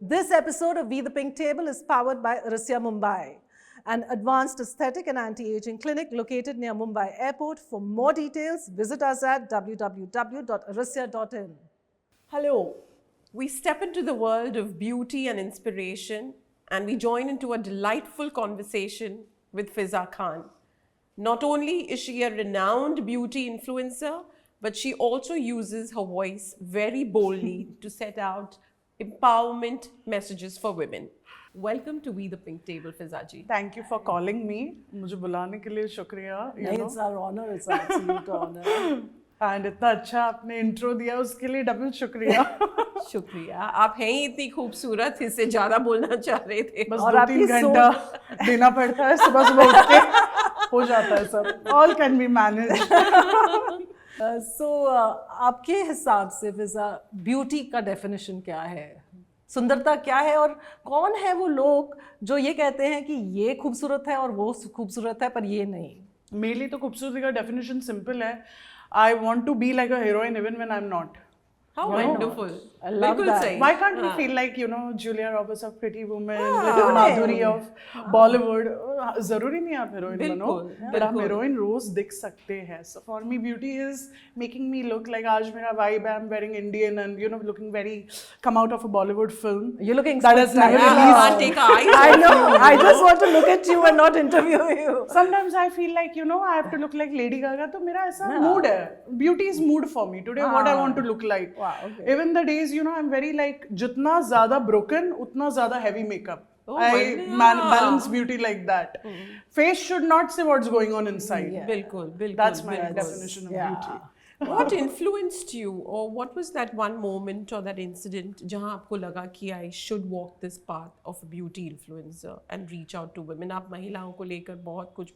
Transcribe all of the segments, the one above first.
This episode of We the Pink Table is powered by Arisia Mumbai, an advanced aesthetic and anti-aging clinic located near Mumbai Airport. For more details, visit us at www.arisia.in. Hello. We step into the world of beauty and inspiration, and we join into a delightful conversation with Fiza Khan. Not only is she a renowned beauty influencer, but she also uses her voice very boldly to set out empowerment messages for women. Welcome to We the Pink Table, Fiza ji. Thank you for calling me. मुझे बुलाने के लिए शुक्रिया. It's our honor, it's our absolute honor. And इतना अच्छा आपने intro दिया उसके लिए डबल शुक्रिया. शुक्रिया. आप हैं ही इतनी खूबसूरत, इससे ज़्यादा बोलना चाह रहे थे. बस 2-3 घंटा देना पड़ता है सुबह सुबह उठ के हो जाता है सब. All can be managed. आपके हिसाब से फिजा ब्यूटी का डेफिनेशन क्या है, सुंदरता क्या है, और कौन है वो लोग जो ये कहते हैं कि ये खूबसूरत है और वो खूबसूरत है पर ये नहीं? मेरे लिए तो खूबसूरती का डेफिनेशन सिंपल है. I want to be like a heroine even when I'm not. How wonderful. I love बिल्कुल that. सही. Why can't we feel like, Julia Roberts of Pretty Woman, little Madhuri of Bollywood? जरूरी नहीं आप heroine बनो, but हम heroine रोज दिख सकते हैं. So for me, beauty is making me look like आज मेरा vibe है, I'm wearing Indian and looking very come out of a Bollywood film. You're looking that has never You released. can't take our eyes I off know. you. I just want to look at you and not interview you. Sometimes I feel like I have to look like Lady Gaga. तो मेरा ऐसा mood है. Beauty is mood for me. Today what I want to look like. Wow, okay. Even the days I'm very like जितना ज़्यादा broken उतना ज़्यादा heavy makeup. I balance beauty like that. Face should not say what's going on inside. बिल्कुल. That's my definition of beauty. What influenced you, or what was that one moment or that incident जहाँ आपको लगा कि I should walk this path of a beauty influencer and reach out to women? आप महिलाओं को लेकर बहुत कुछ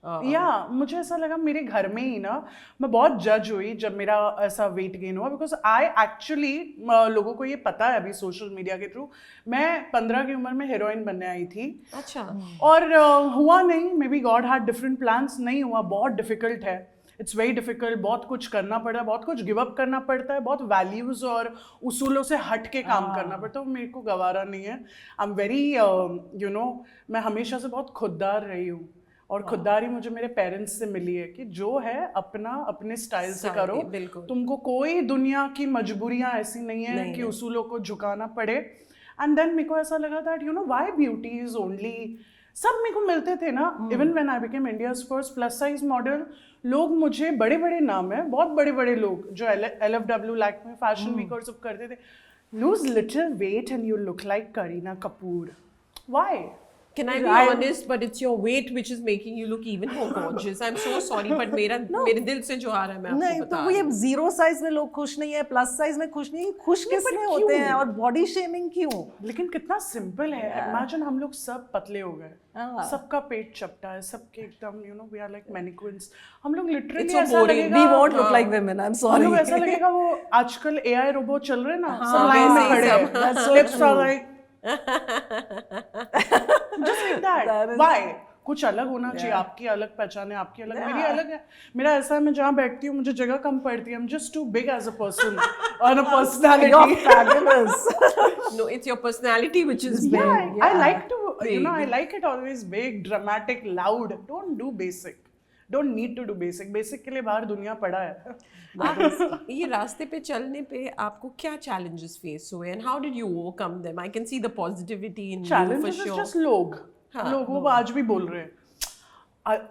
मुझे ऐसा लगा मेरे घर में ही मैं बहुत जज हुई जब मेरा ऐसा वेट गेन हुआ, बिकॉज आई एक्चुअली लोगों को ये पता है अभी सोशल मीडिया के थ्रू, मैं 15 की उम्र में हीरोइन बनने आई थी. अच्छा. और हुआ नहीं. May be God had different plans. नहीं हुआ. बहुत डिफिकल्ट है. It's very difficult. बहुत कुछ करना पड़ा, बहुत कुछ गिव अप करना पड़ता है, बहुत वैल्यूज और उसूलों से हट के काम करना पड़ता है. मेरे को गवारा नहीं है. आई एम वेरी मैं हमेशा से बहुत खुददार रही हूँ, और खुददारी मुझे मेरे पेरेंट्स से मिली है कि जो है अपने स्टाइल से करो. तुमको कोई दुनिया की मजबूरियां ऐसी नहीं है कि उसूलों को झुकाना पड़े. एंड देन मेरे को ऐसा लगा that why beauty is only, सब मेरे को मिलते थे ना. Even when I became India's first plus size model, लोग मुझे बड़े बड़े नाम है, बहुत बड़े बड़े लोग जो LFW लैक्मे फैशन वीक और सब करते थे, lose little weight and you look like Kareena Kapoor. Why? Can I be honest? But it's your weight which is making you look even more gorgeous. I'm so sorry, but मेरे दिल से जो आ रहा है मैं आपको बता. तो वो ये 0 साइज में लोग खुश नहीं है, प्लस साइज में खुश नहीं है, खुश किसमें होते हैं, और बॉडी शेमिंग क्यों? लेकिन कितना सिंपल है. इमेजिन हम लोग सब पतले हो गए, सबका पेट चपटा है, सबके एकदम वी आर लाइक मैनिक्विन्स. हम लोग लिटरली ऐसा लगेगा we won't look like women. I'm sorry. हम लोग ऐसा लगेगा वो आजकल AI रोबोट चल रहे हैं ना, सब लाइन में खड़े हैं, lips are like just like that. Why? कुछ अलग होना चाहिए. आपकी अलग पहचान है, आपकी अलग, मेरी अलग है. मेरा ऐसा है, मैं जहाँ बैठती हूँ मुझे जगह कम पड़ती है. I'm just too big as a person or a personality. You're fabulous. No, it's your personality which is big. Yeah, I like to, I like it always big, dramatic, loud. Don't do basic. Don't need to do basic. Basic के लिए बाहर दुनिया पड़ा है. ये रास्ते पे चलने पे आपको क्या challenges face हुए, and how did you overcome them? I can see the positivity in you for Challenges is sure. just लोग वो आज भी बोल रहे हैं,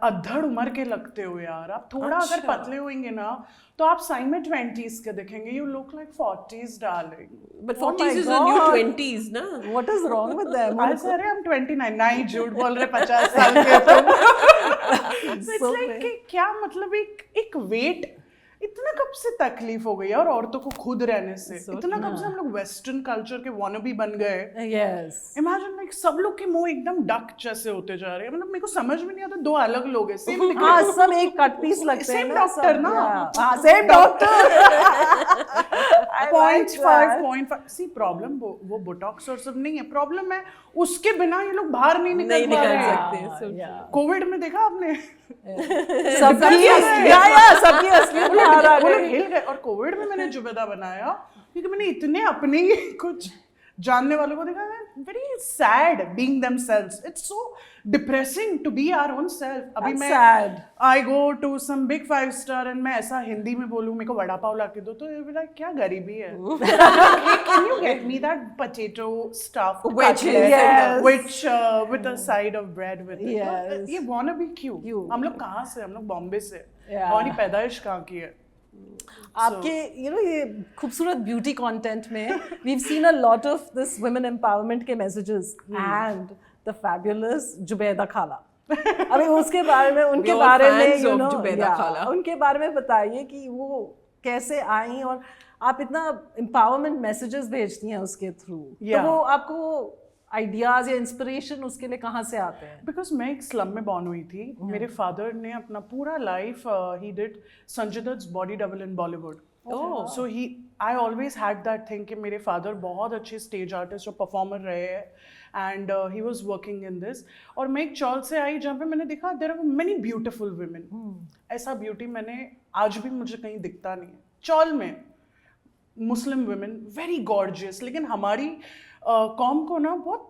अधड़ उम्र के लगते हो यार आप. थोड़ा अगर पतले होंगे ना तो आप साइन में 20s के दिखेंगे. You look like 40s darling. But 40s is the new 20s ना. What is wrong with them? I say अरे I'm 29. नहीं झूठ बोल रहे 50 साल के तुम. So it's like कि क्या मतलब एक वेट. इतना कब से तकलीफ हो गई है और औरतों को खुद रहने से. इतना कब से हम लोग वेस्टर्न कल्चर के wannabe बन गए. Yes. Imagine like सब लोग के मुंह एकदम डक जैसे होते जा रहे हैं. मतलब मेरे को समझ में नहीं आता, दो अलग लोग हैं, सेम सब एक कट पीस लगते हैं. सेम डॉक्टर ना. Same doctor. 0.5 सी प्रॉब्लम वो बोटॉक्स और सब नहीं है. प्रॉब्लम है उसके बिना ये लोग बाहर नहीं निकल सकते. कोविड में देखा आपने सबकी असली वो लोग हिल गए. और कोविड में मैंने जुबेदा बनाया क्योंकि मैंने इतने अपने ही कुछ जानने वालों को देखा very sad being themselves. It's so depressing to be our own self. अभी That's मैं sad. I go to some big 5 star and मैं ऐसा हिंदी में बोलूं मेरे को वड़ा पाव ला के दो तो ये लाइक क्या गरीबी है. Can you get me that potato stuff Yes. which with a side of bread with it. Yes. ये wanna be cute. Cute. हम लोग कहाँ से, हम लोग बॉम्बे से. Yeah. हमारी पैदाइश कहाँ की है. आपके ये खूबसूरत ब्यूटी कंटेंट में we've seen a lot of this women empowerment के messages and the fabulous Zubaida खाला. अभी उसके बारे में उनके all बारे में fans of जुबैदा खाला. उनके बारे में बताइए कि वो कैसे आई और आप इतना empowerment messages भेजती हैं उसके थ्रू. Yeah. तो वो आपको आइडियाज या इंस्पिरेशन उसके लिए कहाँ से आते हैं? बिकॉज मैं एक स्लम में बॉर्न हुई थी. मेरे फादर ने अपना पूरा लाइफ ही did Sanjay Dutt body double in Bollywood. So he I always had that thing कि मेरे फादर बहुत अच्छे स्टेज आर्टिस्ट और परफॉर्मर रहे हैं and he was working in this. और मैं एक चौल से आई जहाँ पे मैंने देखा there are many beautiful women. ऐसा ब्यूटी मैंने आज भी मुझे कहीं दिखता नहीं है. चौल में मुस्लिम वुमेन वेरी गॉर्जियस, लेकिन हमारी कॉम को ना बहुत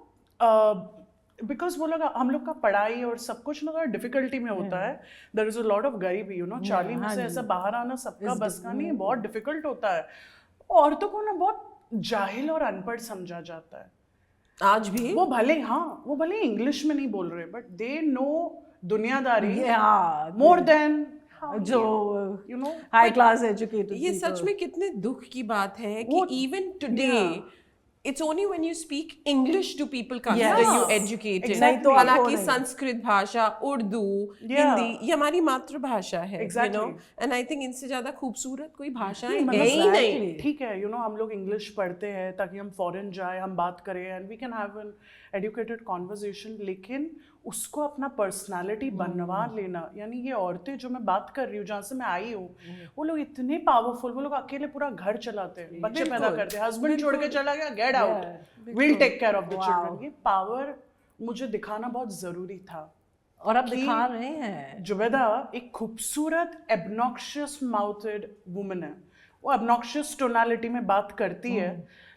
बिकॉज वो लोग हम लोग का पढ़ाई और सब कुछ ना डिफिकल्टी में होता है. There is a lot of गरीबी यू नो. चाली में से ऐसा बाहर आना सबका बस का नहीं, बहुत डिफिकल्ट होता है. औरतों को ना बहुत जाहिल और अनपढ़ समझा जाता है आज भी. वो भले इंग्लिश में नहीं बोल रहे बट दे नो दुनियादारी मोर देन जो you know high class educated. ये सच में कितने दुख की बात है कि even today it's only when you speak English do people consider you educated. Exactly. हालांकि संस्कृत भाषा, उर्दू, Yeah. हिंदी ये हमारी मातृभाषा है. Exactly. You know? And I think इनसे ज्यादा खूबसूरत कोई भाषा है मतलब ही नहीं. ठीक है यू नो हम लोग इंग्लिश पढ़ते हैं ताकि हम फॉरेन जाए, हम बात करें and we can have an educated conversation. लेकिन उसको अपना पर्सनालिटी बनवा लेना, यानी ये औरतें जो मैं बात कर रही हूँ जहाँ से मैं आई हूँ, वो लोग इतने पावरफुल, वो लोग अकेले पूरा घर चलाते हैं, बच्चे पैदा करते हैं, हस्बैंड छोड़ के चला गया, get out, will take care of the children. ये पावर मुझे दिखाना बहुत जरूरी था और आप दिखा रहे हैं. जुबैदा एक खूबसूरत एब्नॉक्शियस माउथेड वुमन है. वो एब्नॉक्शियस टोनालिटी में बात करती है,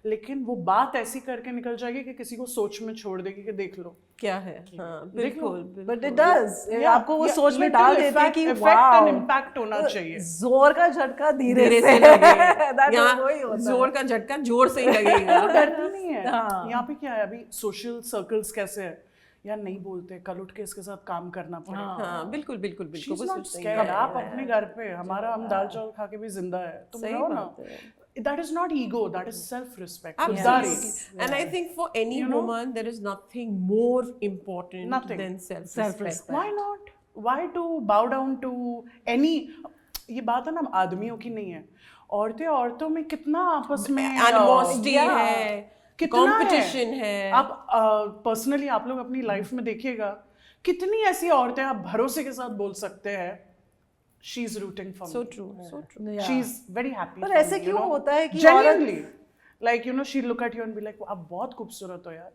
लेकिन वो बात ऐसी करके निकल जाएगी कि किसी को सोच में छोड़ देगी कि देख लो क्या है. हाँ, बिल्कुल. बट इट डज आपको वो सोच में डाल देती है कि इफेक्ट एंड इम्पैक्ट होना चाहिए. जोर का झटका धीरे से लगे. यहाँ जोर का झटका जोर से ही लगेगा. डरती नहीं है. यहाँ पे क्या है, अभी सोशल सर्कल्स कैसे है यार, नहीं बोलते, कल उठ के इसके साथ काम करना पड़ेगा. हाँ, बिल्कुल बिल्कुल बिल्कुल. She's not scared. आप अपने घर पे, हमारा हम दाल चावल खा के भी जिंदा है, तुम रहो ना. That is not ego, that is self-respect. Absolutely. And I think for any woman, there is nothing more important than self-respect. Why not? Why to bow down to any? ये बात है ना आदमियों की नहीं है. औरतें औरतों में कितना आपस में animosity है, कंपटीशन है. आप पर्सनली आप लोग अपनी लाइफ में देखिएगा कितनी ऐसी औरतें आप भरोसे के साथ बोल सकते हैं she is rooting for so true. She is very happy. पर ऐसे क्यों होता है कि genuinely like you know she look at you and be like आप बहुत खूबसूरत हो यार,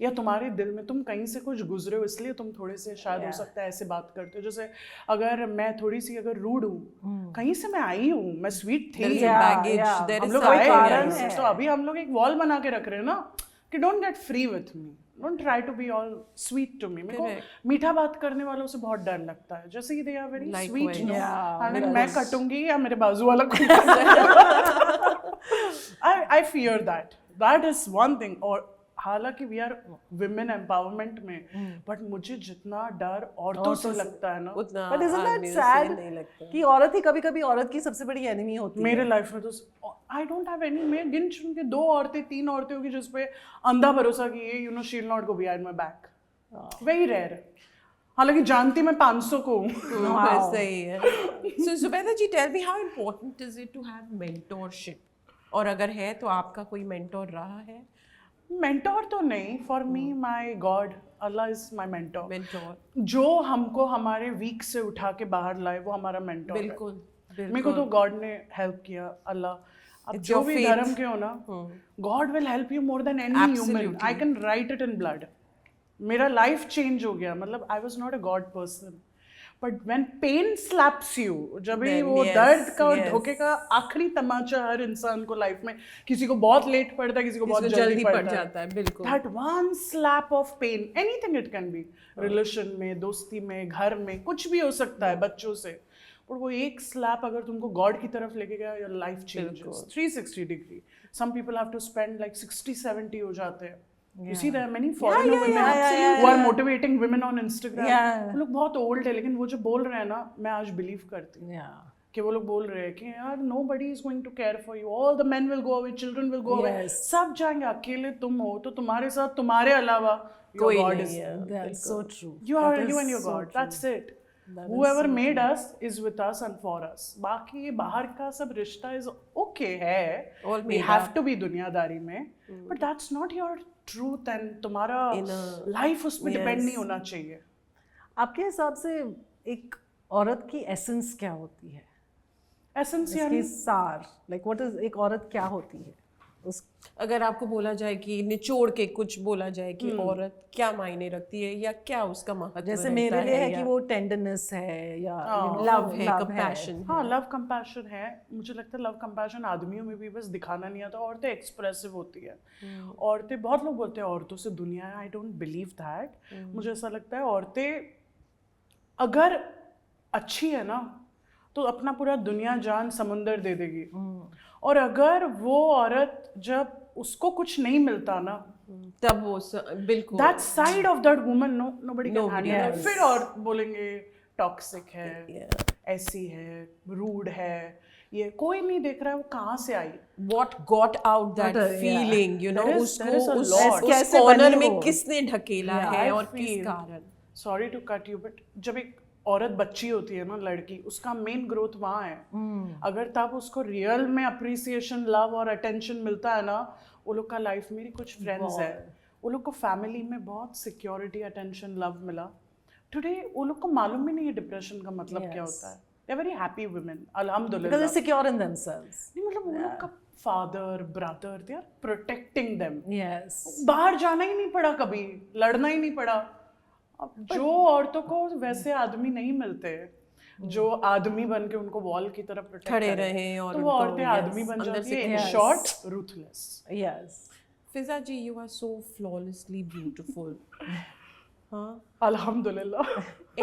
या तुम्हारे दिल में तुम कहीं से कुछ गुजरे हो इसलिए तुम थोड़े से शायद हो सकता है ऐसे बात करते हो. जैसे अगर मैं थोड़ी सी अगर रूड हूँ, कहीं से मैं आई हूँ, मैं स्वीट थी, हम लोग आए, तो अभी हम लोग एक वॉल बना के रख रहे हैं ना कि don't get free with me, don't try to be all sweet to me. मेरे को मीठा बात करने वालों से बहुत डर लगता है, जैसे कि दे आर वेरी स्वीट. मैं कटूंगी या मेरे बाजू वाला I fear that is one thing. और हालांकि वी आर विमेन एम्पावरमेंट में, बट मुझे जितना डर औरतों से लगता है ना, बट इजंट दैट सैड कि औरत ही कभी-कभी औरत की सबसे बड़ी एनिमी होती है. मेरे लाइफ में तो आई डोंट हैव एनी. मैं गिन चुन के 2 औरतें 3 औरतें होगी जिस पे अंधा भरोसा कि ये you know she will not go behind my back. Very rare. हालांकि जानती मैं 500 को हूँ. सही है. So Zubaida ji, tell me how important is it to have mentorship? और अगर है तो आपका कोई मेंटोर रहा है? मेंटोर तो नहीं, for me my God Allah is my mentor. जो हमको हमारे वीक से उठा के बाहर लाए वो हमारा मेंटोर. बिल्कुल. मेरे को तो गॉड ने हेल्प किया. अल्लाह अब जो भी धर्म के हो ना, God will help you more than any human. I can write it in blood. मेरा लाइफ चेंज हो गया. मतलब I was not a God person, but when pain slaps you, जब भी Then वो yes, दर्द का और yes. धोखे का आखिरी तमाचा हर इंसान को लाइफ में, किसी को बहुत लेट पड़ता है, किसी को बहुत इसको जल्दी पड़ पड़ता जाता है, बिल्कुल। That one slap of pain, anything it can be, relation में, दोस्ती में, घर में, कुछ भी हो सकता है, बच्चों से, और वो एक स्लैप अगर तुमको गॉड की तरफ लेके गया, your life changes 360 degree. Some people have to spend like 60-70 हो जाते हैं. You see there are many foreigner women who are motivating women on Instagram. वो लोग बहुत ओल्ड है, लेकिन वो जो बोल रहे हैं ना, मैं आज बिलीव करती हूँ कि वो लोग बोल रहे हैं कि यार nobody is going to care for you, all the men will go away, children will go away, सब जाएंगे, अकेले तुम हो, तो तुम्हारे साथ तुम्हारे अलावा कोई God नहीं is है। That's so true. you That are is you and your so God, true. that's it. Whoever made us is with us and for us. बाकी ये बाहर का सब रिश्ता is okay है, All we made have up. to be दुनियादारी में, but that's not your truth and तुम्हारा लाइफ उस पर डिपेंड नहीं होना चाहिए. आपके हिसाब से एक औरत की एसेंस क्या होती है? एसेंस इसकी यानी सार, लाइक व्हाट इज, एक औरत क्या होती है? उस अगर आपको बोला जाए कि निचोड़ के कुछ बोला जाए कि औरत क्या मायने रखती है या क्या उसका महत्व जैसे रहता मेरे लिए है या कि वो टेंडरनेस है या लव है, कंपैशन है। हाँ, लव कंपैशन है. मुझे लगता है लव कंपैशन आदमियों में भी बस दिखाना नहीं आता. औरतें एक्सप्रेसिव होती है. औरतें, बहुत लोग बोलते हैं औरतों से दुनिया है, आई डोंट बिलीव दैट. मुझे ऐसा लगता है औरतें अगर अच्छी है ना, तो अपना पूरा दुनिया जान समुंदर दे देगी. और अगर वो औरत जब उसको कुछ नहीं मिलता ना, तब वो बिल्कुल that side of that woman nobody can Nobody handle. else. फिर और बोलेंगे टॉक्सिक है, ऐसी है, रूड है, ये कोई नहीं देख रहा है वो कहाँ से आई. what got out that What a- feeling, you know, There is उसको a उस lot. उस कैसे कॉर्नर बनी में वो? किसने ढकेला है और किस feel- कारण. Sorry to cut you, but जब एक औरत बच्ची होती है ना, लड़की, उसका मेन ग्रोथ वहाँ है. अगर तब उसको रियल में अप्रिसिएशन, लव और अटेंशन मिलता है ना, वो लोग का लाइफ, मेरी कुछ फ्रेंड्स है, वो लोग को फैमिली में बहुत सिक्योरिटी, अटेंशन, लव मिला. टुडे वो लोग को मालूम भी नहीं है डिप्रेशन का मतलब क्या होता है. They are very happy women, because अल्हम्दुलिल्लाह. they're secure in themselves. नहीं, मतलब वो लोग का father, brother, they are protecting them. Yes. बाहर जाना ही नहीं पड़ा, कभी लड़ना ही नहीं पड़ा. अब जो औरतों को वैसे आदमी नहीं मिलते जो आदमी बन के उनको वॉल की तरह प्रोटेक्ट खड़े रहें और तो वो उनको, औरतें yes, आदमी बन अंदर जाती से है. इन yes. Short, ruthless. Yes. Fiza ji, you are so flawlessly beautiful. हाँ. अल्हम्दुलिल्लाह.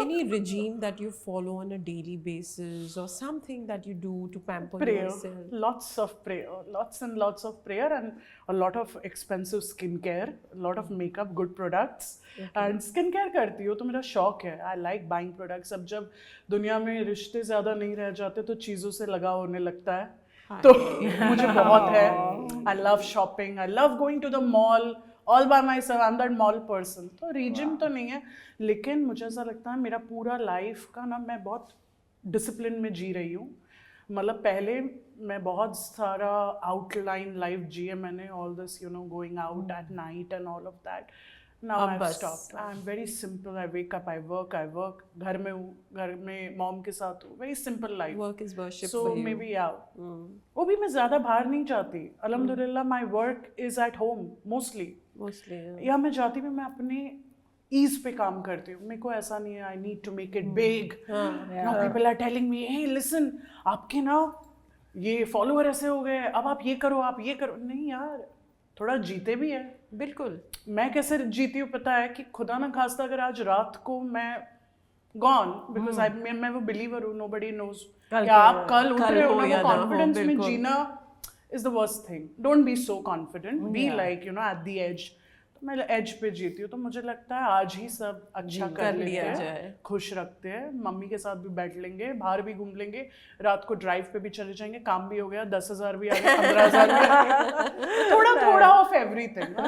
Any regime that you follow on a daily basis or something that you do to pamper Prayer, yourself? lots of prayer, lots and lots of prayer, and a lot of expensive skincare, a lot of makeup, good products. And skincare करती हूँ तो मेरा शौक है. I like buying products. अब जब दुनिया में रिश्ते ज़्यादा नहीं रह जाते तो चीज़ों से लगाव होने लगता है. तो मुझे बहुत है. I love shopping. I love going to the mall. All by myself, I'm that mall person. तो रीजिम तो नहीं है, लेकिन मुझे ऐसा लगता है मेरा पूरा लाइफ का ना, मैं बहुत डिसिप्लिन में जी रही हूँ. मतलब पहले मैं बहुत सारा आउटलाइन लाइफ जिए मैंने, all this, you know, going out at night and all of that. Now I've stopped. I'm very simple. I wake up, I work. घर में हूँ, घर में मॉम के साथ हूँ. Very simple life. Work is worship So for you. maybe yeah. वो भी मैं ज़्यादा बाहर नहीं जाती. अल्हम्दुलिल्लाह my work is at home mostly. Mostly. या मैं जाती भी, मैं अपने ईज पे काम करती हूँ. मेरे को ऐसा नहीं है I need to make it big. Now people are telling me, hey listen, आपके ना ये फॉलोअर ऐसे हो गए, अब आप ये करो, आप ये करो. नहीं यार, थोड़ा जीते भी है. बिल्कुल. मैं कैसे जीती हूँ पता है कि खुदा ना खास्ता अगर आज रात को मैं गॉन, बिकॉज मैं वो बिलीवर हूँ, नोबडी नोज कि आप कल उठ रहे हो ना. वो कॉन्फिडेंस में जीना is the worst thing. Don't be so confident, be like, you know, at the age. तो मैं एज पे जीती हूँ. तो मुझे लगता है आज ही सब अच्छा कर लिया जाए, खुश रखते हैं. मम्मी के साथ भी बैठ लेंगे, बाहर भी घूम लेंगे, रात को ड्राइव पे भी चले जाएंगे, काम भी हो गया, 10,000 भी आ गया, 15,000 भी आ गया. थोड़ा थोड़ा of everything.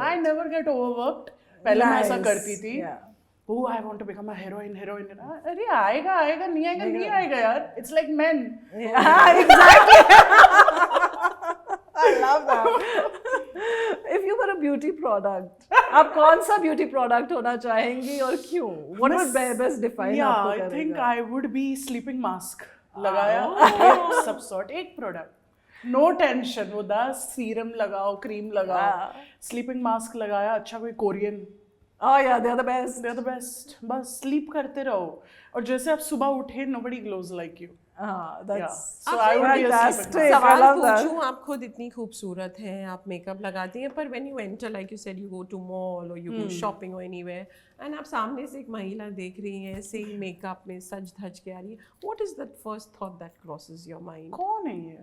I never get overworked. पहले मैं ऐसा करती थी. Oh, I want to become a heroine. अरे आएगा, नहीं आएगा यार. It's like men. I love that. If you were a beauty product, आप कौन सा beauty product होना चाहेंगी और क्यों? What would best define Yeah, आपको I करेगा? think I would be sleeping mask. लगाया सब सॉर्ट, एक प्रोडक्ट, नो टेंशन. वो 10 सीरम लगाओ, क्रीम लगाओ, स्लीपिंग मास्क लगाया. अच्छा कोई Korean Oh yeah, they're the best. They're the best. बस sleep करते रहो और जैसे आप सुबह उठे nobody glows like you. That's So I would be a fantastic. sleeper. I सवाल love that. पूछूं, आप खुद इतनी खूबसूरत हैं, आप मेकअप लगाती हैं, पर when you enter, like you said, you go to mall or you go shopping or anywhere, and आप सामने से एक महिला देख रही हैं, ऐसे ही मेकअप में सज धज के आ रही है, what is that first thought that crosses your mind? कौन है ये?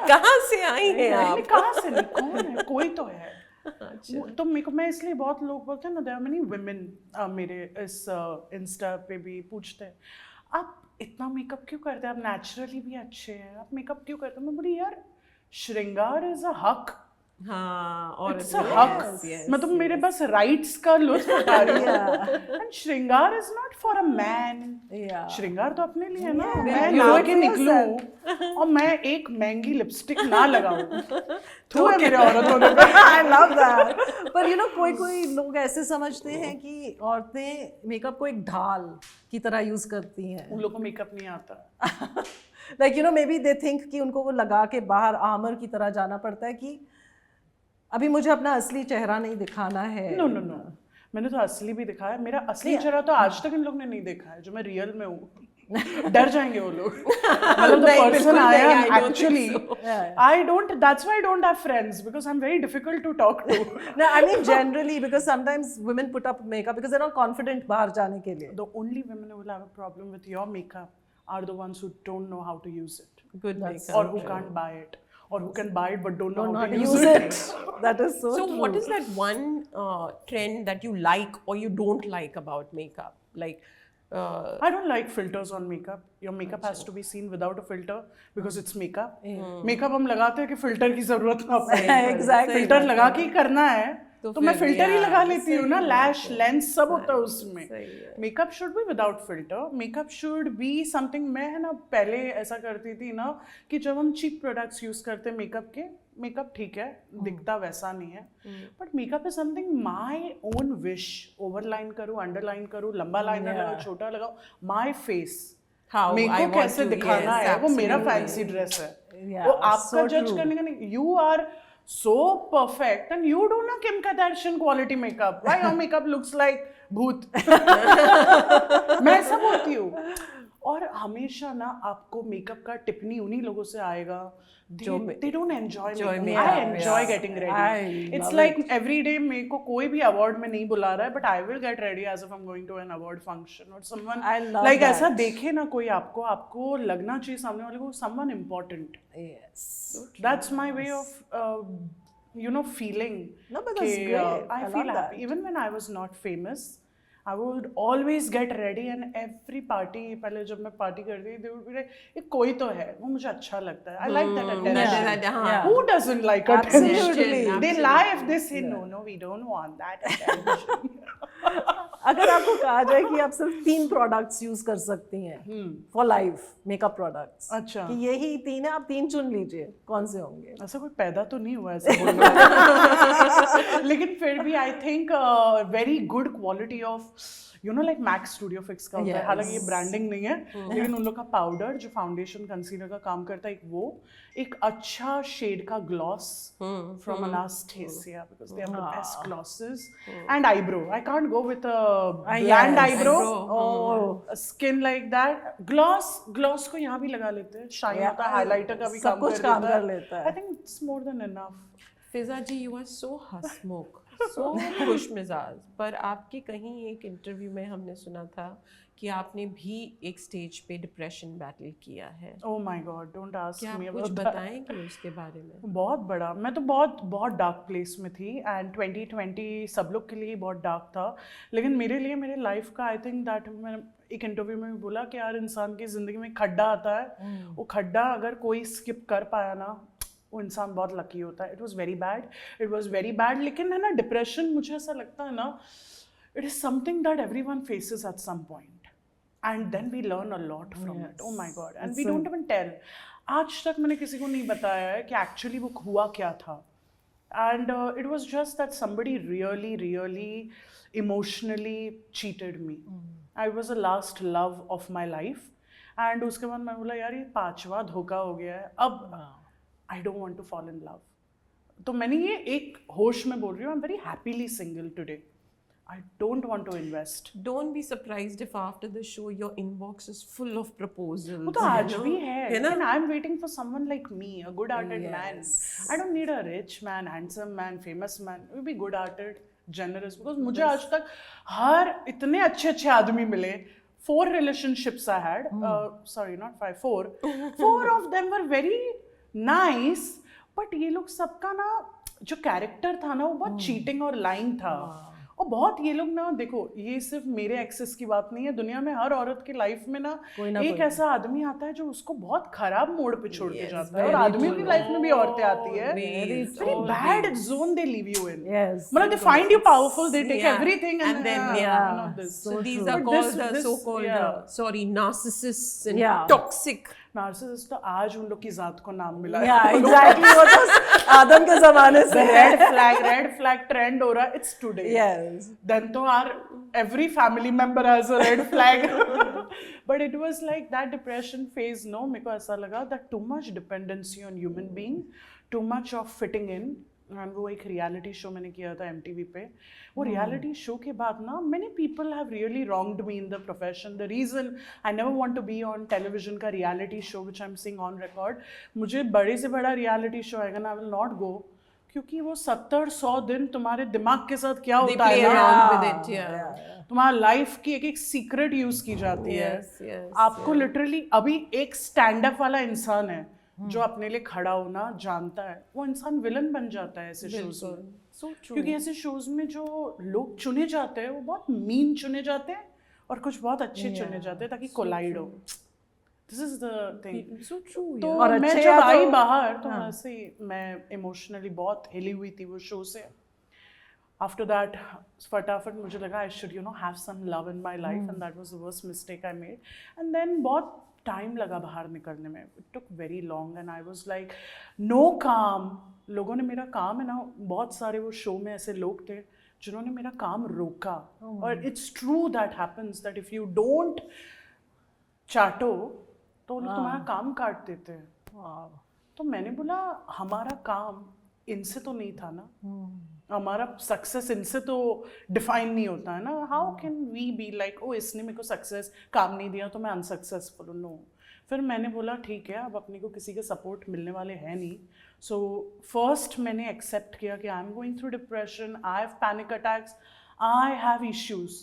कहाँ से आई हैं आप? नहीं, कहाँ से नहीं, कौन है? कोई तो है. तो मेरे को, मैं इसलिए बहुत लोग बोलते हैं ना, देयर आर मेनी वुमेन, मेरे इस इंस्टा पे भी पूछते हैं, आप इतना मेकअप क्यों करते हैं, आप नेचुरली भी अच्छे हैं, आप मेकअप क्यों करते हैं? मैं बोली यार, श्रृंगार इज अ हक. हाँ, और इट्स अ हक. मतलब मेरे बस राइट्स का लुत्फ उठा रही है. एंड श्रृंगार is not for a man. श्रृंगार तो अपने लिए है ना. मैं नहा के निकलूं और मैं एक महंगी लिपस्टिक ना लगाऊं, तो है मेरे औरतों ने. I love that. पर you know, कोई लोग ऐसे समझते हैं कि औरतें मेकअप को एक ढाल की तरह यूज करती हैं. उन लोगों को मेकअप नहीं आता. Like you know, maybe they think कि उनको वो लगा के बाहर आर्मर की तरह जाना पड़ता है कि अभी मुझे अपना असली चेहरा नहीं दिखाना है. नो नो नो, मैंने तो असली भी दिखाया. मेरा असली चेहरा तो आज तक इन लोग ने नहीं देखा है, जो मैं रियल में हूँ. डर जाएंगे वो लोग. मतलब the person I am actually, I don't. That's why I don't have friends, because I'm very difficult to talk to. No, I mean generally, because sometimes women put up makeup because they're not confident बाहर जाने के लिए. The only women who will have a problem with your makeup are the ones who don't know how to use it, Good makeup. or who can't buy it, or who can buy it but don't know how to Use use it. it. That is so So true. what is that one trend that you like or you don't like about makeup? Like, I don't like filters on makeup. Your makeup has to be seen without a filter because it's makeup. Makeup हम लगाते हैं कि filter की जरूरत ना पड़े. Exactly. Filter लगा के ही करना है, तो मैं फिर filter ही यार, लगा लेती हूँ ना. लैश, लेंस सब होता है उसमें. सही है. Makeup should be without filter. Makeup should be something. मैं है ना पहले ऐसा करती थी ना कि जब हम चीप प्रोडक्ट्स यूज करते हैं मेकअप के, मेकअप ठीक है, दिखता वैसा नहीं है, but makeup is something my own wish. Overline करूँ, अंडरलाइन करूँ, लंबा लाइनर लगाओ, छोटा लगाओ, माय फेस. How मेरे I को want कैसे to, दिखाना yes, है, वो मेरा absolutely. फैंसी ड्रेस है. Yeah, वो आपका so जज true. करने का नहीं. You are so perfect and you do ना Kim Kardashian quality makeup. Why your makeup looks like भूत? मैं ऐसा बोलती हूँ. और हमेशा ना आपको मेकअप का टिप्पणी उन्हीं लोगों से आएगा. They don't enjoy makeup. I enjoy getting ready. It's like every day मेरे को कोई भी award में नहीं बुला रहा है, but I will get ready as if I'm going to an award function or someone. I love like that. ऐसा देखे ना कोई आपको लगना चाहिए सामने वाले को someone important. Yes. That's my way of feeling. No, but that's great. I I feel love happy. that. Even when I was not famous, I would always get ready and every party, पहले जब मैं party करती थी, they would be like, ये कोई तो है, वो मुझे अच्छा लगता है. I like that attention. हाँ. Who doesn't like attention? Absolutely. They lie if they say no, we don't want that attention. अगर आपको कहा जाए कि आप सिर्फ 3 प्रोडक्ट्स यूज कर सकती हैं फॉर लाइफ, मेकअप प्रोडक्ट्स, अच्छा. कि यही 3 है, आप 3 चुन लीजिए, कौन से होंगे? ऐसा कोई पैदा तो नहीं हुआ ऐसे बोलने. लेकिन फिर भी I think very good quality of like max studio fix का होता है. हालांकि ये ब्रांडिंग नहीं है, लेकिन उन लोग का पाउडर जो फाउंडेशन कंसीलर का काम करता है, एक अच्छा शेड का gloss from Anastasia, because they have the best glosses, and eyebrow. I can't go with a bland eyebrow. A skin like that. Gloss को यहाँ भी लगा लेते हैं, शाइन होता है, हाइलाइटर का भी सब कुछ काम कर देता लेता है. I think it's more than enough. Fiza ji, you are so हंसमुख, सो खुश मिजाज. पर आपके कहीं एक इंटरव्यू में हमने सुना था कि आपने भी एक स्टेज पे डिप्रेशन बैटल किया है. Oh my God, don't ask क्या me आप about कुछ that. बताएंगे उसके बारे में? बहुत बड़ा. मैं तो बहुत डार्क प्लेस में थी, एंड 2020 सब लोग के लिए ही बहुत डार्क था, लेकिन मेरे लिए, मेरे लाइफ का, आई थिंक दैट, मैंने एक इंटरव्यू में भी बोला कि यार इंसान की ज़िंदगी में खड्डा आता है, वो खड्डा अगर कोई स्किप कर पाया ना, वो इंसान बहुत लकी होता है. It was very bad. लेकिन है ना, डिप्रेशन, मुझे ऐसा लगता है ना, it is something that everyone faces at some point, and then we learn a lot from it. Oh my God. And we don't even tell. आज तक मैंने किसी को नहीं बताया है कि एक्चुअली वो हुआ क्या था. And it was just that somebody really emotionally cheated me. I was the last love of my life, and उसके बाद मैं बोला यार ये 5वां धोखा हो गया है, अब I don't want to fall in love. तो मैंने ये एक होश में बोल रही हूँ, आई am very happily single today. I don't want to invest. Don't be surprised if after the show your inbox is full of proposals. वो तो आज भी है. है ना? And I'm waiting for someone like me, a good-hearted man. I don't need a rich man, handsome man, famous man. We'll be good-hearted, generous. Because मुझे आज तक हर इतने अच्छे आदमी मिले. 4 relationships I had. Sorry, not 5, 4. 4 of them were very nice. But ये लोग सबका ना जो कैरेक्टर था ना वो बहुत चीटिंग और लाइंग था. और बहुत ये लोग ना, देखो ये सिर्फ मेरे एक्सेस की बात नहीं है, दुनिया में हर औरत की लाइफ में ना एक ऐसा आदमी आता है जो उसको बहुत खराब मोड़ पे छोड़ के जाता है. और आदमियों की लाइफ में भी औरतें आती है. Very bad zone they leave you in. मतलब they find you powerful, they take everything and then so these are called the so-called narcissists and toxic. Narcissist तो आज उन लोग की जात को नाम मिला है. एग्जैक्टली वो तो आदम के जमाने से रेड फ्लैग ट्रेंड हो रहा है. It's today. यस Then तो our every family member has a red flag. But it was like that depression phase. No, मेरे को ऐसा लगा that too much dependency on human being, too much of fitting in. And वो एक reality show मैंने किया था MTV पे. वो रियलिटी शो के बाद ना many people have really wronged me in the profession. The reason I never want to be on television का reality show which I'm saying on record. मुझे बड़े से बड़ा reality show आएगा ना, I will not go. क्योंकि वो 70-100 दिन तुम्हारे दिमाग के साथ क्या होता है ना, तुम्हारा लाइफ की एक सीक्रेट यूज की जाती है. आपको लिटरली अभी एक स्टैंड अप वाला इंसान है जो अपने लिए खड़ा होना जानता है, वो इंसान विलन बन जाता है ऐसे शोज में. क्योंकि ऐसे शोज में जो लोग चुने जाते हैं वो बहुत मीन चुने जाते हैं और कुछ बहुत अच्छे चुने जाते हैं ताकि कोलाइड हो. This is the thing. So true. तो और मैं अच्छे जब या आई तो- बाहर तो ऐसे मैं इमोशनली बहुत हिली हुई थी वो शो से. आफ्टर दैट फटाफट मुझे लगा I should have some love in my life, and that was the worst mistake I made. And then बहुत टाइम लगा बाहर निकलने में. It took very long and I was like no काम. लोगों ने मेरा काम है ना, बहुत सारे वो शो में ऐसे लोग थे जिन्होंने मेरा काम रोका. और it's true that happens that if you don't चाटो तो लोग तुम्हारा काम काट देते हैं. तो मैंने बोला हमारा काम इनसे तो नहीं था ना, हमारा सक्सेस इनसे तो डिफाइन नहीं होता है ना. How can we be like oh इसने मेरे को सक्सेस काम नहीं दिया तो मैं अनसक्सेसफुल हूँ. नो. फिर मैंने बोला ठीक है, अब अपने को किसी के सपोर्ट मिलने वाले हैं नहीं. सो फर्स्ट मैंने एक्सेप्ट किया कि आई am going through depression, I have panic attacks, I have issues.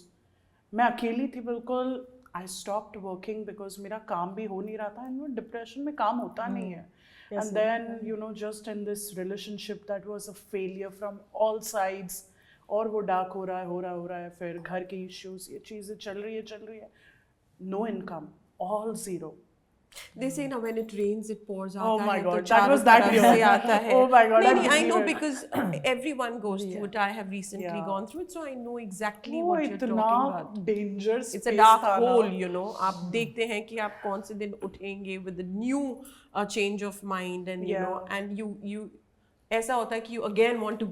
मैं अकेली थी बिल्कुल. आई स्टॉप्ड वर्किंग बिकॉज मेरा काम भी हो नहीं रहा था. एंड डिप्रेशन में काम होता नहीं है. And then, just in this relationship that was a failure from all sides. और वो डार्क हो रहा है. फिर घर के issues, ये चीज़ें चल रही है. No income, all zero. They say now when it rains it pours out. Oh my तो God, that चारों was that तरफ year. से आता है. Oh my God, नहीं, I I know believe it. because everyone goes through it. I have recently gone through it, so I know exactly वो what you're इतना talking about. dangerous It's a space dark था ना. hole, आप देखते हैं कि आप कौन से दिन उठेंगे with a new change of mind, and and you ऐसा होता है कि you again want to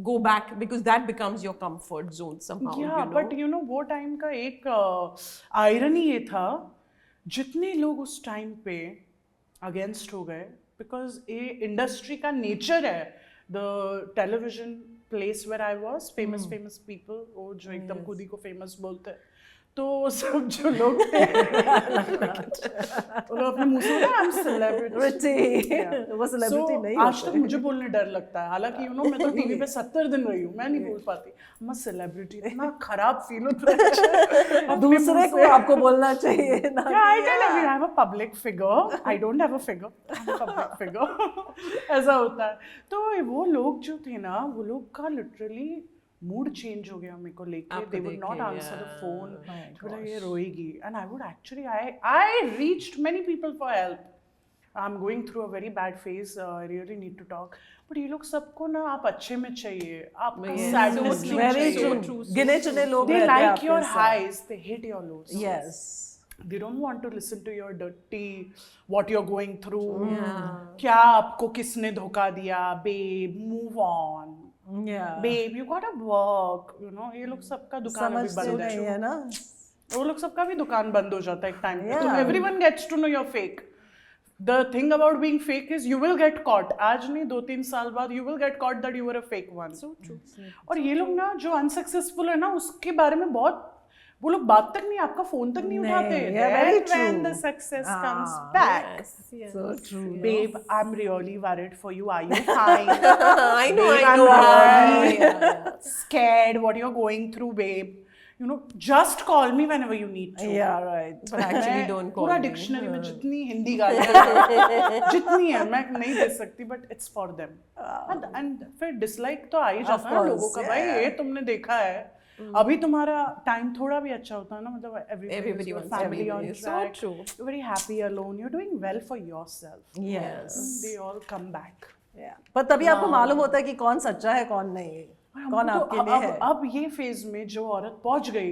go back because that becomes your comfort zone somehow. But वो टाइम का एक आयरनी ये था, जितने लोग उस टाइम पे अगेंस्ट हो गए, बिकॉज ये इंडस्ट्री का नेचर है. The television place where I was, famous people, वो जो एकदम खुद ही को फेमस बोलते हैं, तो सब जो लोग थे वो लोग अपने मुंह से आई एम सेलिब्रिटी. वो सेलिब्रिटी नहीं आज तक मुझे बोलने डर लगता है. हालांकि मैं तो टीवी पे 70 दिन रही हूँ, मैं नहीं बोल पाती. मैं सेलिब्रिटी, इतना खराब फील होता है. दूसरे को आपको बोलना चाहिए ना. I tell everyone I'm a public figure. I don't have a figure. I'm a public figure. ऐसा होता है. तो वो लोग जो थे ना, वो लोग का लिटरली मूड चेंज हो गया मेरे को लेके. They would not answer the phone. बोला ये रोएगी. And I would actually I reached many people for help. I am going through a very bad phase. I really need to talk. But ये लोग सबको ना आप अच्छे में चाहिए, आपका सैडनेस नहीं चाहिए. गिने चुने लोग They like your highs, they hate your lows. Yes. They don't want to listen to your dirty, what you're going through. क्या आपको किसने धोखा दिया, babe, move on. Babe, you gotta work. ये लोग सबका दुकान अभी बंद है ना. वो लोग सबका भी दुकान बंद हो जाता है एक टाइम पे. तो everyone gets to know you're fake. The thing about being fake is you will get caught. आज नहीं 2-3 साल बाद you will get caught that you were a fake one. So true. और ये लोग ना जो अनसक्सेसफुल है ना उसके बारे में बहुत वो लोग बात तक नहीं आपका फोन तक नहीं उठाते. yeah, very Then when true. the success comes back. Yes, yes. So true. Babe, I'm really worried for you. Are you fine? I know, Babe, I know. I'm really scared what you're going through, babe. You know, just call me whenever you need to. Yeah, right. But actually मैं don't call पूरा me. Dictionary में जितनी हिंदी गालियाँ जितनी है मैं नहीं दे सकती but it's for them and फिर डिसलाइक तो आ ही जाता है ना course, लोगों का भाई yeah. ये तुमने देखा है अभी तुम्हारा टाइम थोड़ा भी अच्छा होता है ना मतलब Everybody wants family on everybody. So track true. you're very happy alone you're doing well for yourself Yes. they all come back Yeah. पर तभी आपको मालूम होता है कि कौन सच्चा है कौन नहीं, कौन हमको आपके तो लिए है. अब ये फेज में जो औरत पहुंच गई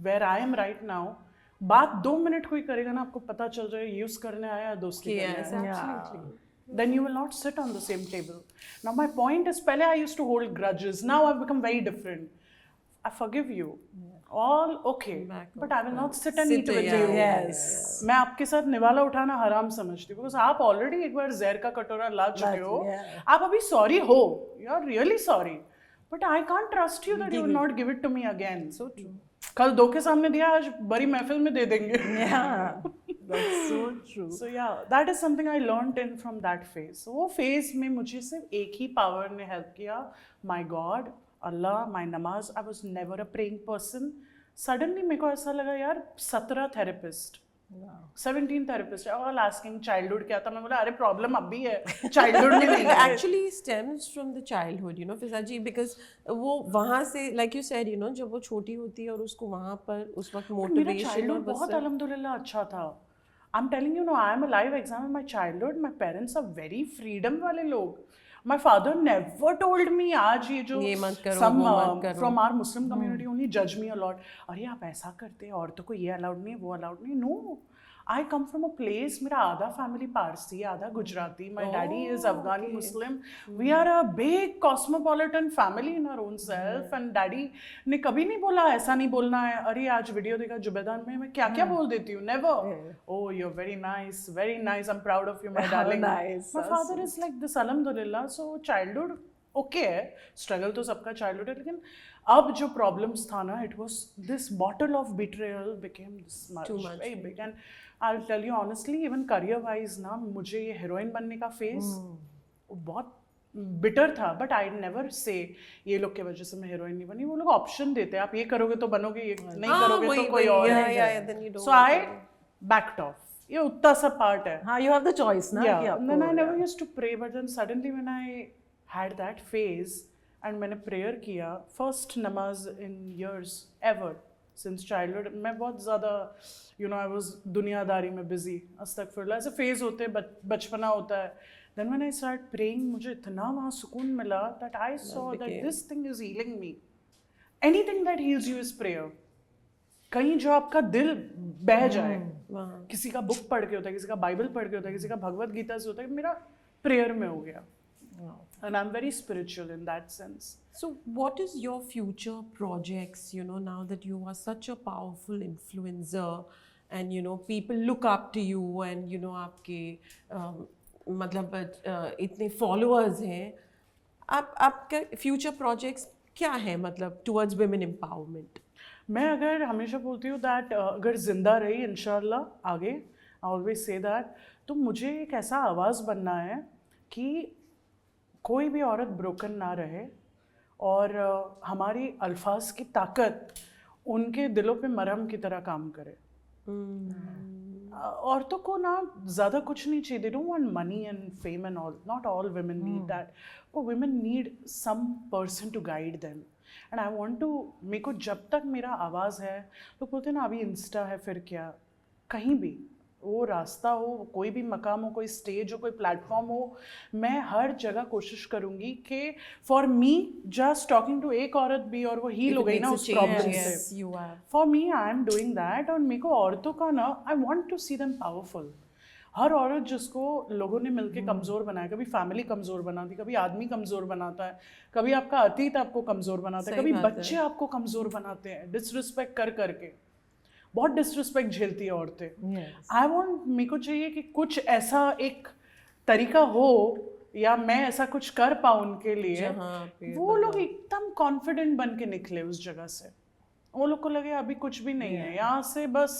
where I am right now बात 2 मिनट कोई करेगा ना आपको पता चल जाए यूज करने आया या दोस्ती करने Yes, आया. absolutely. Then you will not sit on the same table. Now my point is पहले I used to hold grudges. Now I've become very different. I forgive you. All okay. But I will not sit and eat with you. Yes. मैं आपके साथ निवाला उठाना हराम समझती हूँ because आप ऑलरेडी एक बार जहर का कटोरा ला चुके हो. yeah. आप अभी सॉरी हो. You are really sorry. But I can't trust you that you will not give it to me again. So true. कल 2 के सामने दिया आज बड़ी महफिल में दे देंगे. Yeah. That's so true. So yeah, that is something I learned in from that phase. So वो phase में मुझे सिर्फ एक ही power ने help किया. My God, Allah, my namaz. I was never a praying person. Suddenly मेरे को ऐसा लगा यार 17 therapist. 17 therapist. All asking childhood क्या था मैं बोला अरे problem अब भी है childhood में नहीं It है. actually stems from the childhood, you know, Fiza ji, because वो वहाँ से, like you said, you know, जब वो छोटी होती है और उसको वहाँ पर उस वक्त मेरा motivation और childhood बहुत अल्हम्दुलिल्लाह अच्छा था. I'm telling you, no, I am a live example of my childhood. My parents are very freedom वाले लोग. My father never told me आज ये जो ये मत करो, some वो मत करो. from our Muslim community only judge me a lot. अरे आप ऐसा करते हैं औरतों को ये allowed नहीं है वो allowed नहीं. No, I come from a place मेरा आधा family पारसी आधा Gujarati. My daddy is Afghani Muslim. We are a big cosmopolitan family in our own self. And daddy ने कभी नहीं बोला ऐसा नहीं बोलना है. अरे आज वीडियो देखा जुबेदान में मैं क्या क्या बोल देती हूँ. Never. Oh, you're very nice, very nice. I'm proud of you, my darling. Nice. My father is like this, alhamdulillah. So childhood okay है. Struggle तो सबका childhood है लेकिन अब जो problems था ना, it was this bottle of betrayal became this much, Too much. very big. And I'll tell you honestly, even career wise ना मुझे ये heroine बनने का phase बहुत बिटर था. बट आई नेवर से ये लोग की वजह से मैं हीरोइन नहीं बनी. वो लोग ऑप्शन देते हैं आप ये करोगे तो बनोगे ये नहीं करोगे तो कोई और. then you don't. So I backed of. ये उतना सा पार्ट है. हाँ, you have the choice ना कि Yeah, and then I आपको. never used to pray, but then suddenly when I had that phase and मैंने prayer किया, first namaz in years ever since childhood. मैं बहुत ज़्यादा you know I was दुनियादारी में busy. अस्तगफिरुल्लाह ऐसे phase होते हैं बचपना होता है. Then when I started praying मुझे इतना वहाँ सुकून मिला that I saw that this thing is healing me. Anything that heals you is prayer. कहीं जो आपका दिल बह जाए. किसी का बुक पढ़ के होता है, किसी का बाइबल पढ़ के होता है, किसी का भगवत गीता से होता है. मेरा प्रेयर में हो गया. And I'm very spiritual in that sense. So what is your future projects, you know, now that you are such a powerful influencer and, you know, people look up to you and, you know, आपके मतलब इतने followers हैं, आपका future projects क्या है मतलब towards women empowerment? मैं अगर हमेशा बोलती हूँ that अगर जिंदा रही इंशाल्लाह आगे I always say that तो मुझे एक ऐसा आवाज़ बनना है कि कोई भी औरत ब्रोकन ना रहे और हमारी अल्फाज की ताकत उनके दिलों पे मरहम की तरह काम करे. औरतों को ना ज़्यादा कुछ नहीं चाहिए. They don't want money and fame and all. Not all women need that. But women need some person to guide them. And I want to मेरे को जब तक मेरा आवाज़ है लोग बोलते हैं ना अभी इंस्टा है फिर क्या. कहीं भी वो रास्ता हो कोई भी मकाम हो कोई स्टेज हो कोई प्लेटफॉर्म हो मैं हर जगह कोशिश करूँगी कि for me just talking to एक औरत भी और वो हील हो गई ना उस प्रॉब्लम से. For me I am doing that. और मेरे को औरतों का ना I want to see them powerful. हर औरत जिसको लोगों ने मिलके कमज़ोर बनाया, कभी फैमिली कमज़ोर बनाती, कभी आदमी कमज़ोर बनाता है, कभी आपका अतीत आपको कमज़ोर बनाता है, कभी बच्चे आपको कमज़ोर बनाते हैं डिसरिस्पेक्ट कर करके. बहुत डिसरिस्पेक्ट झेलती है औरतें। Yes. आई वांट, मेरे को चाहिए कि कुछ ऐसा एक तरीका हो या मैं ऐसा कुछ कर पाऊँ उनके लिए, जहाँ पे वो लोग एकदम कॉन्फिडेंट बन के निकले उस जगह से। वो लोग को लगे अभी कुछ भी नहीं है, यहाँ से बस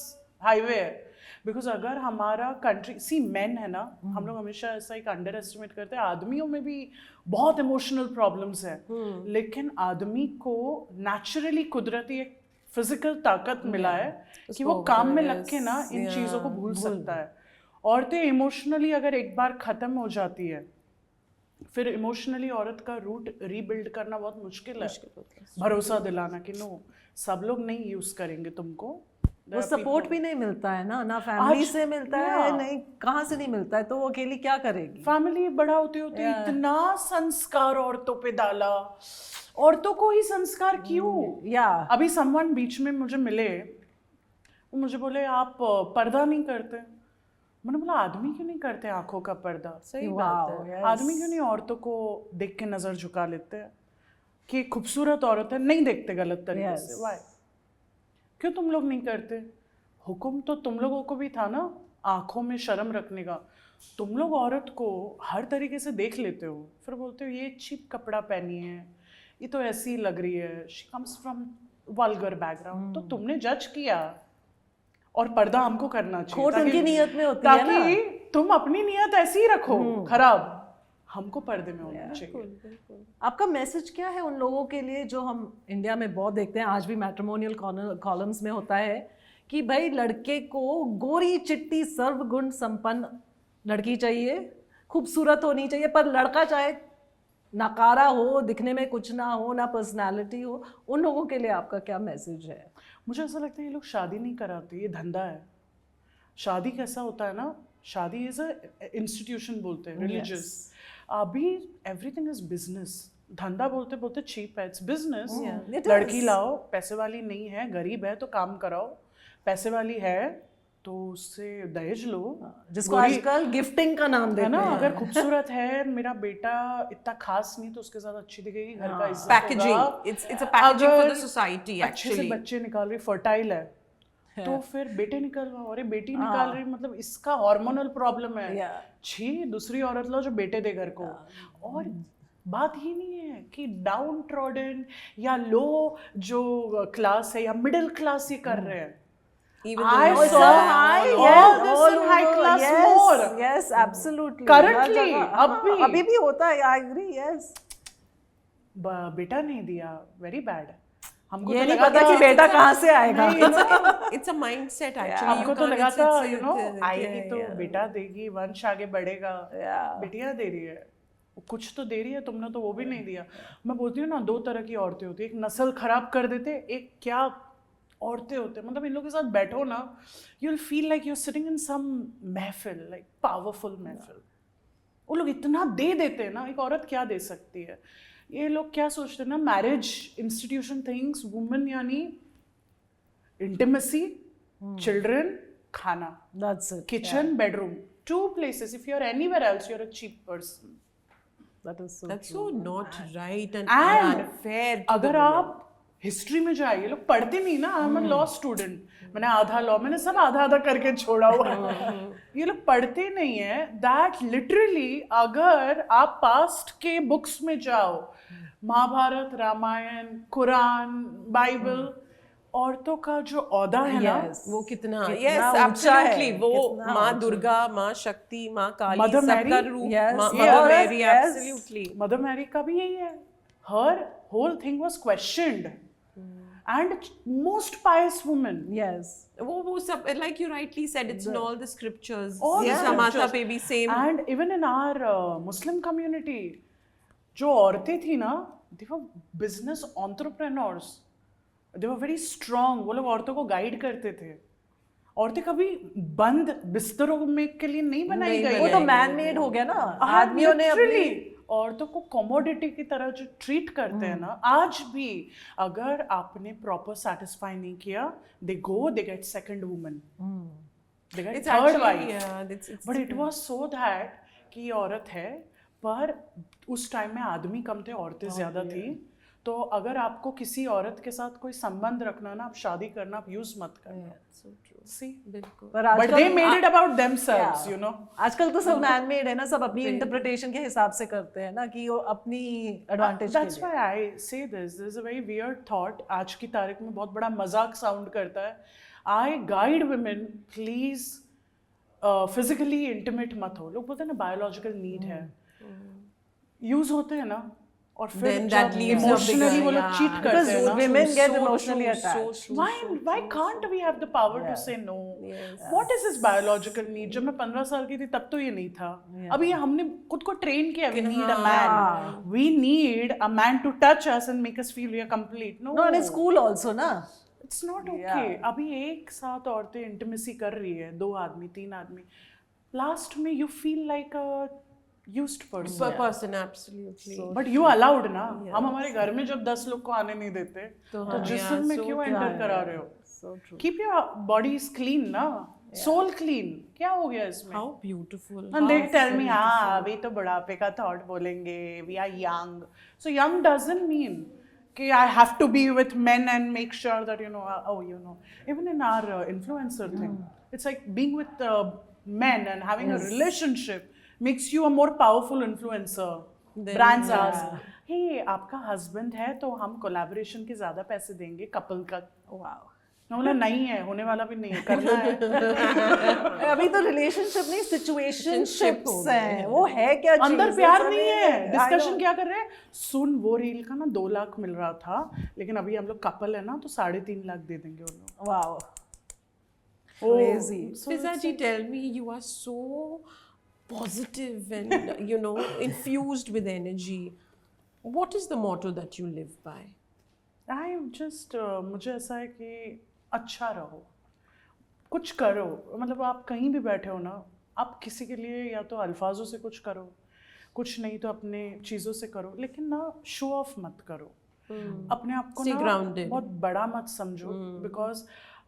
हाईवे है। बिकॉज अगर हमारा कंट्री, सी मेन है ना, हम लोग हमेशा ऐसा एक अंडर एस्टिमेट करते हैं, आदमियों में भी बहुत इमोशनल प्रॉब्लम्स है, लेकिन आदमी को नेचुरली कुदरती एक फिजिकल ताकत मिला है कि वो काम में लग के ना इन चीज़ों को भूल सकता है। औरतें इमोशनली अगर एक बार ख़त्म हो जाती है, फिर इमोशनली औरत का रूट रीबिल्ड करना बहुत मुश्किल है। भरोसा दिलाना कि नो, सब लोग नहीं यूज़ करेंगे तुमको, वो सपोर्ट भी नहीं मिलता है ना फैमिली से मिलता है, नहीं कहाँ से नहीं मिलता है, तो वो अकेली क्या करेगी। फैमिली बड़ा होते होते इतना संस्कार औरतों पे डाला, औरतों को ही संस्कार क्यों। या अभी समवन बीच में मुझे मिले, वो मुझे बोले आप पर्दा नहीं करते। मैंने बोला आदमी क्यों नहीं करते आंखों का पर्दा? सही बात है। आदमी क्यों नहीं औरतों को देख के नजर झुका लेते हैं कि खूबसूरत औरत है, नहीं देखते गलत तरीके से? वाई? क्यों तुम लोग नहीं करते? हुक्म तो तुम लोगों को भी था ना आंखों में शर्म रखने का। तुम लोग औरत को हर तरीके से देख लेते हो, फिर बोलते हो ये चीप कपड़ा पहनी है, ये तो ऐसी लग रही है, she comes from vulgar background. तो तुमने जज किया और पर्दा हमको करना चाहिए, खोट उनकी नियत में होती है ना। ताकि तुम अपनी नियत ऐसी ही रखो खराब, हमको पर्दे में होना चाहिए। आपका मैसेज क्या है उन लोगों के लिए जो हम इंडिया में बहुत देखते हैं, आज भी मैट्रिमोनियल कॉलम्स में होता है कि भाई लड़के को गोरी चिट्टी सर्वगुण संपन्न लड़की चाहिए, खूबसूरत होनी चाहिए, पर लड़का चाहे नकारा हो, दिखने में कुछ ना हो, ना पर्सनालिटी हो, उन लोगों के लिए आपका क्या मैसेज है? मुझे ऐसा लगता है ये लोग शादी नहीं कराते, ये धंधा है। शादी कैसा होता है ना, शादी इज अ इंस्टीट्यूशन बोलते हैं, रिलीजियस। अभी एवरीथिंग इज बिजनेस। धंधा बोलते बोलते चीप है, इट्स बिजनेस। लड़की लाओ, पैसे वाली नहीं है, गरीब है तो काम कराओ, पैसे वाली है तो उससे दहेज लो, जिसको आजकल गिफ्टिंग का नाम देते है ना। हैं। अगर खूबसूरत है, मेरा बेटा इतना खास नहीं तो उसके साथ अच्छी दिखेगी, घर का इज्जत पैकेजिंग, होगा। it's a packaging for the अगर society अच्छे से actually। बच्चे निकाल रही, फर्टाइल है, तो फिर बेटे निकलवाओ। अरे बेटी निकाल रही, मतलब इसका हार्मोनल प्रॉब्लम है, छी दूसरी औरत लो जो बेटे दे घर को। और बात ही नहीं है कि डाउन ट्रॉडन या लो जो क्लास है या मिडिल क्लास ये कर रहे हैं। Even I though saw all this in high class more. Yes, absolutely. Currently, अभी भी होता है, I agree, yes. बेटा नहीं दिया, very bad. हमको ये तो नहीं लगा पता था कि बेटा कहाँ से आएगा। it's a mindset actually। हमको You तो can't- लगा था it's- you know it's- आएगी तो बेटा देगी, वंश आगे बढ़ेगा। बेटियां दे रही है, कुछ तो दे रही है, तुमने तो वो भी नहीं दिया। मैं बोलती हूँ ना, दो तरह की औरतें होती है, एक नस्ल खराब कर देते, एक क्या औरतें होते हैं, मतलब इन लोगों के साथ बैठो ना, you will feel like you are sitting in some महफिल, लाइक पावरफुल महफिल। वो लोग इतना दे देते हैं ना, एक औरत क्या दे सकती है। ये लोग क्या सोचते हैं ना, मैरिज इंस्टीट्यूशन थिंग्स वुमेन यानी इंटिमेसी, चिल्ड्रन, खाना, That's it. Kitchen, bedroom, 2 places. If you are anywhere else, you are a cheap person. That is so That's so not right and And unfair to the अगर women। आप history में जाइए, ये लोग पढ़ते नहीं ना। I am a law student, मैंने आधा लॉ, मैंने सब आधा आधा करके छोड़ा हुआ है। ये लोग पढ़ते नहीं है दैट लिटरली अगर आप पास्ट के बुक्स में जाओ, महाभारत, रामायण, कुरान, बाइबल, औरतों का जो औदा है ना, वो कितना कितना yes ऊंचा absolutely है, वो कितना माँ ऊंचा। दुर्गा, माँ शक्ति, माँ काली, Mother सबका Mary, रूप, yes, Mother yes, Mary yes. absolutely। Mother Mary का भी यही है। हर whole thing was questioned and most pious woman. Yes. वो सब like you rightly said, it's in all the scriptures। All the समाता scriptures. पे भी same। And even in our Muslim community, जो औरतें थी ना, they were business entrepreneurs. They were very strong. वो लोग औरतों को गाइड करते थे। औरतें कभी बंद बिस्तरों में के लिए नहीं बनाई गई। वो तो मैन मेड हो गया ना, आदमियों ने Literally, अपनी औरतों को कमोडिटी की तरह जो ट्रीट करते हैं ना, आज भी अगर आपने प्रॉपर सेटिस्फाई नहीं किया, they go, they get second woman, they get It's third actually wife. yeah, it's but it was so that कि ये औरत है, पर उस टाइम में आदमी कम थे, औरतें ज्यादा थी, तो अगर आपको किसी औरत के साथ कोई संबंध रखना ना, आप शादी करना, आप यूज मत करना। So true. See, बिल्कुल। पर but आजकल they made it about themselves, you know. आजकल तो सब मैन मेड है ना, सब अपनी इंटरप्रिटेशन के हिसाब से करते हैं ना, कि वो अपनी एडवांटेज के That's लिए। why I say this. There's a very weird thought. आज की तारीख में बहुत बड़ा मजाक साउंड करता है। I guide women, please physically intimate मत हो। लोग बोलते हैं ना बायोलॉजिकल नीड है, यूज होते हैं ना, और फिर Then that जब leaves इमोशनली वो लोग yeah. चीट करते Because हैं ना, women get So emotionally true, attached. so true. why can't we have the power to say no? What is this biological need? जब मैं 15 साल की थी तब तो ये नहीं था। अभी हमने खुद को ट्रेन किया, we need a man, we need a man to touch us and make us feel we are complete. No, No, and in school also ना। it's not okay. अभी एक साथ औरतें इंटीमेसी कर रही है, 2 आदमी 3 आदमी, लास्ट में you feel like a used person. Per person, absolutely. But you allowed ना, हम हमारे घर में जब 10 लोग को आने नहीं देते, तो जिस्म में क्यों एंटर करा रहे हो? So true. Keep your bodies clean ना, soul clean. क्या हो गया इसमें? How beautiful. And they tell me, हाँ अभी तो बुढ़ापे का thought बोलेंगे, we are young. So young doesn't mean कि I have to be with men and make sure that you know, even in our influencer thing, it's like being with men and having a relationship makes you a more powerful influencer. Brands ask, hey आपका husband है तो हम collaboration के ज़्यादा पैसे देंगे couple का। Wow. मैं बोला नहीं है, होने वाला भी नहीं है, करना है। अभी तो रिलेशनशिप नहीं, सिचुएशनशिप्स हैं, वो है क्या चीज़? अंदर प्यार नहीं है, डिस्कशन क्या कर रहे हैं? सुन वो रील का ना 2 लाख मिल रहा था, लेकिन अभी हम लोग कपल है ना तो 3.5 लाख दे देंगे उन लोग। Wow. Crazy. Fiza ji, tell me, you are so positive and you know, infused with energy. What is the motto that you live by? I just मुझे ऐसा है कि अच्छा रहो, कुछ करो। मतलब आप कहीं भी बैठे हो ना, आप किसी के लिए या तो अल्फाजों से कुछ करो, कुछ नहीं तो अपने चीज़ों से करो, लेकिन ना शो ऑफ मत करो। अपने आप को Stay ना grounded. बहुत बड़ा मत समझो, बिकॉज